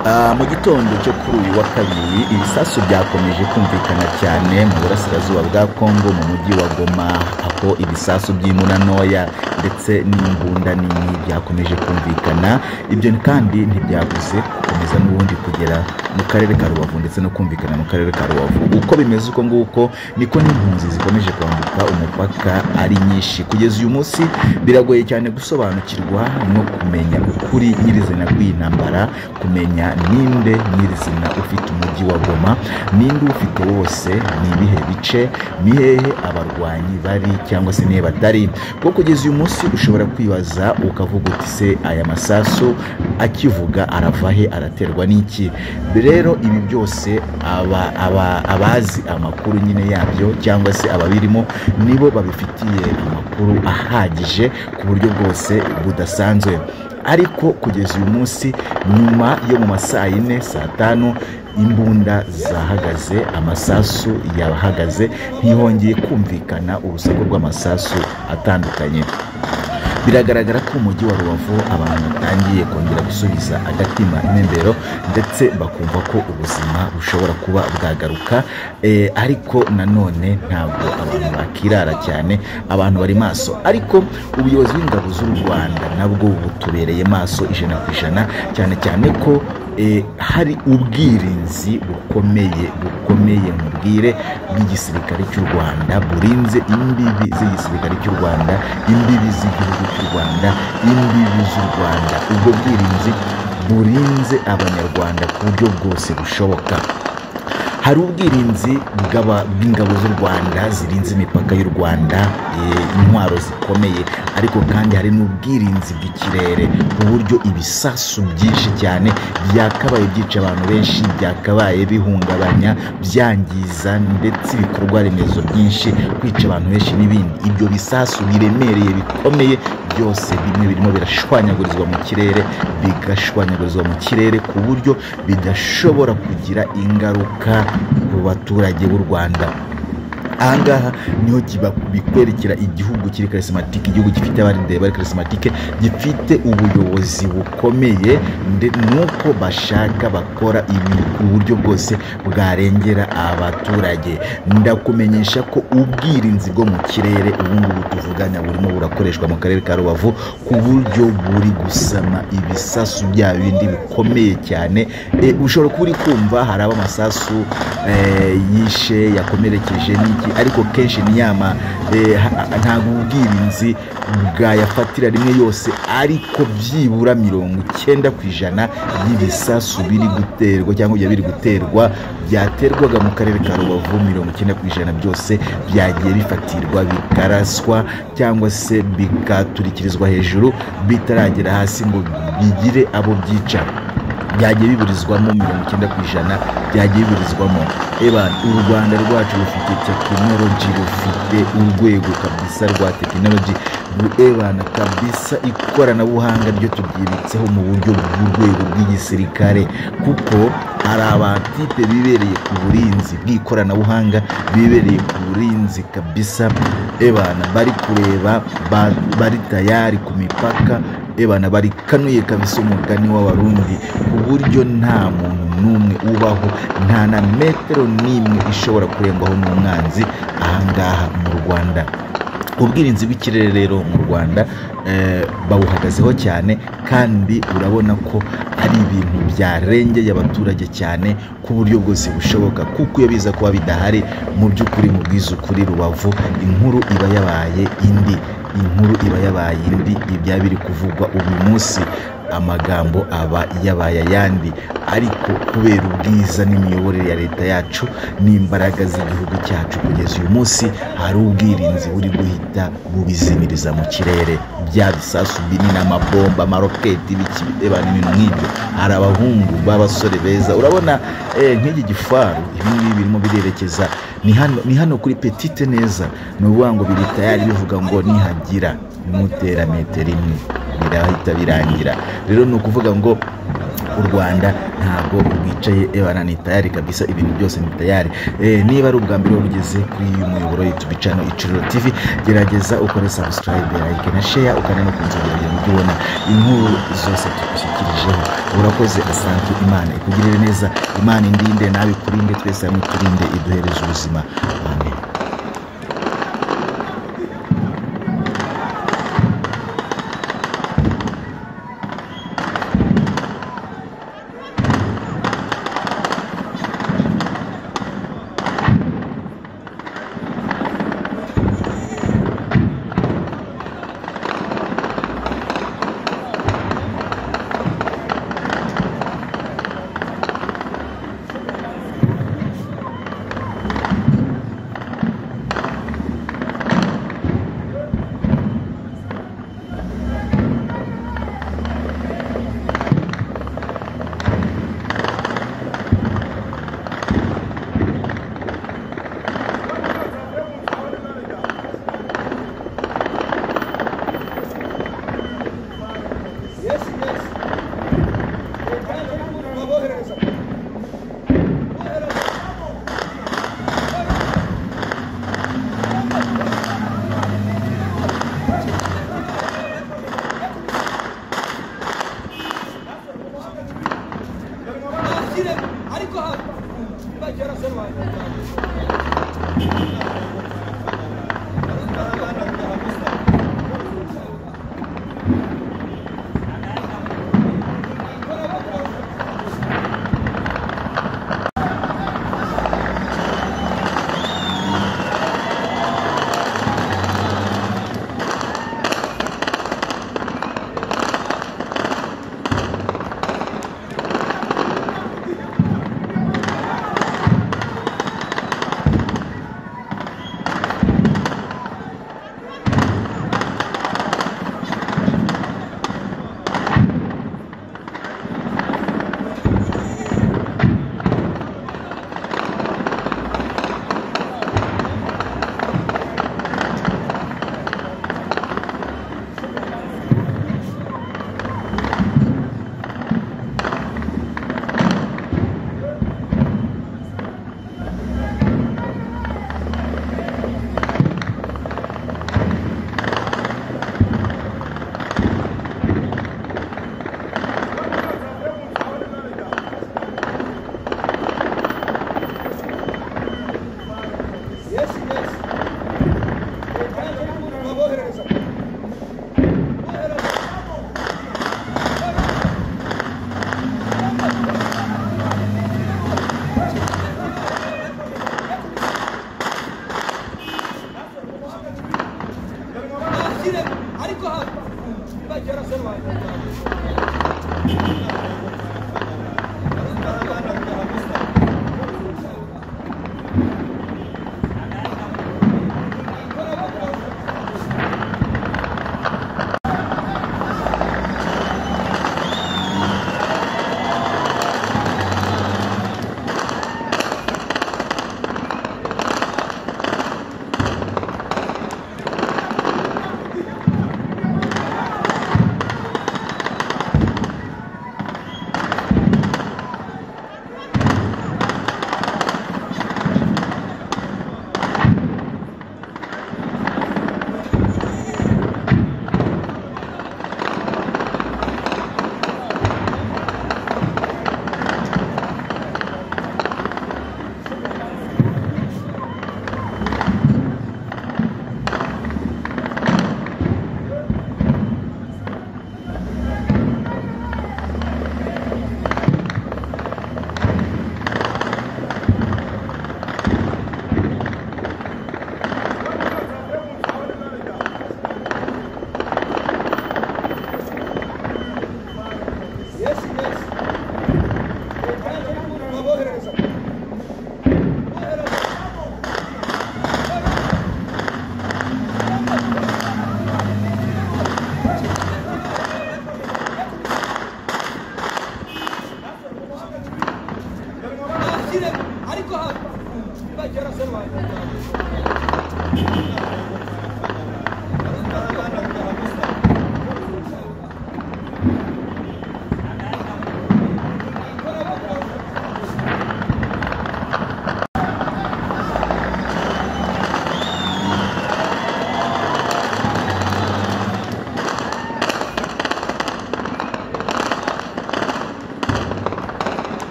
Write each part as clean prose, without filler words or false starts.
Mu gitondo cyo kuri uyu wa kabiri ibisasu byakomeje kumvikana cyane mu burasirazuba bwa Kongo mu mujyi wa Goma, aho ibisasu by'imbunda ntoya ndetse n'imbunda nini byakomeje kumvikana. Ibyo kandi ntibyabuze gukomeza n'ubundi kugera mu karere ka Rubavu ndetse no kumvikana mu karere ka Rubavu. Uko bimeze uko nguko niko n'impunzi zikomeje kwambuka umupaka ari nyinshi. Kugeza uyu munsi biragoye cyane gusobanukirwa no kumenya ukuri nyirizina kw'iyi ntambara, kumenya ninde nyirizina ufite umujyi wa Goma, ninde ufite wose, ni ibihe bice, ni hehe abarwanyi bari cyangwa se nihe batari. Kuko kugeza uyu munsi ushobora kwibaza ukavuga uti se aya masasu akivuga arava he, araterwa n'iki? Rero ibi byose abazi amakuru nyine yabyo cyangwa se ababirimo nibo babifitiye amakuru ahagije ku buryo bwose budasanzwe. Ariko kugeza uyu munsi nyuma yo mu masaa 4 saa 5 imbunda zahagaze, amasasu yahagaze, ntihongeye kumvikana urusaku rw'amasasu atandukanye. Biragaragara ko umujyi wa Rubavu abantu batangiye kongera gusubiza agatima impembero ndetse bakumva ko ubuzima bushobora kuba bwagaruka, ariko nanone ntabwo abantu bakirara cyane, abantu bari maso. Ariko ubuyobozi bw'ingabo z'u Rwanda nabwo butubereye maso 100%, cyane cyane ko hari ubwirinzi bukomeye mubwire bw'igisirikare cy'u Rwanda burinze imbibi z'igisirikare cy'u Rwanda, imbibi z'igihugu cy'u Rwanda, imbibi z'u Rwanda. Ubwo bwirinzi burinze abanyarwanda ku buryo bwose bushoboka. Hari ubwirinzi bw'ingabo z'u Rwanda zirinze imipaka y'u Rwanda, intwaro zikomeye, ariko kandi hari n'ubwirinzi bw'ikirere ku buryo ibisasu byinshi cyane byakabaye byica abantu benshi, byakabaye bihungabanya, byangiza ndetse ibikorwa remezo byinshi, kwica abantu benshi n'ibindi. Ibyo bisasu biremereye bikomeye byose bimwe birimo birashwanyagurizwa mu kirere, bigashwanyagurizwa mu kirere ku buryo bidashobora kugira ingaruka ku baturage b'u Rwanda. Ahangaha niho bikwerekera igihugu kiri charismatique, igihugu gifite abarinde bari charismatique, gifite ubuyobozi bukomeye nuko bashaka bakora uburyo bwose bwarengera abaturage. Ndakumenyesha ko ubwirinzi bwo mu kirere ubungubu tuvuganya burimo burakoreshwa mu karere ka Rubavu ku buryo buri gusama ibisasu bya bindi bikomeye cyane. Ushobora kuba uri kumva hari amasasu yishe yakomerekeje n'iki, ariko kenshi niyama ntabwo ubwirinzi bwayafatira rimwe yose, ariko byibura 90% y'ibisasu biri guterwa cyangwa biri guterwa byaterwaga mu karere ka Rubavu, 90% byose byagiye bifatirwa bikaraswa cyangwa se bikaturikirizwa hejuru bitaragera hasi ngo bigire abo byica. Byagiye biburizwamo 90%, byagiye biburizwamo. U Rwanda rwacu rufite tekinoloji, rufite urwego kabisa rwa tekinoloji kabisa, ikoranabuhanga ryo turyibitseho mu buryo bw'urwego bw'igisirikare, kuko hari abatipe bibereye ku burinzi bw'ikoranabuhanga, bibereye ku burinzi kabisa, bari kureba, bari tayari ku mipaka, bari kanuye kabisa umugani w'abarundi, ku buryo nta muntu n'umwe ubaho, nta na metero n'imwe ishobora kurengwaho n'umwanzi ahangaha mu Rwanda. Ubwirinzi bw'ikirere rero mu Rwanda bawuhagazeho cyane, kandi urabona ko ari ibintu byarengeye abaturage cyane ku buryo bwose bushoboka, kuko iyo biza kuba bidahari mu by'ukuri mu bwizukuri Rubavu inkuru iba yabaye indi, ibya biri kuvugwa uyu munsi amagambo aba yabaye ayandi. Ariko kubera ubwiza n'imiyoborere ya leta yacu n'imbaraga z'igihugu cyacu, kugeza uyu munsi hari ubwirinzi buri guhita bubizimiriza mu kirere. Bya bisasu binini, amabomba, amaroketi, n'ibintu nk'ibyo, hari abahungu b'abasore beza. Urabona nk'iki gifaru, ibi birimo birerekeza ni hano kuri Petite neza, ni ukuvuga ngo biri tayari bivuga ngo nihagira n'utera metero imwe birahita birangira. Rero ni ukuvuga ngo u Rwanda ntabwo rwicaye ebana ni tayari kabisa, ibintu byose ni tayari. Niba ari ubwa mbere ugeze kuri uyu muyoboro YouTube channel Icuriro TV, gerageza ukore subscribe, like na share, ukane no kunzogera kugira ngo ubone inkuru zose tugushyikirijeho. Urakoze, asante. Imana ikugirire neza, Imana indinde nawe kurinde, twese hamwe turinde, iduhereze ubuzima. Amen.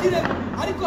Ariko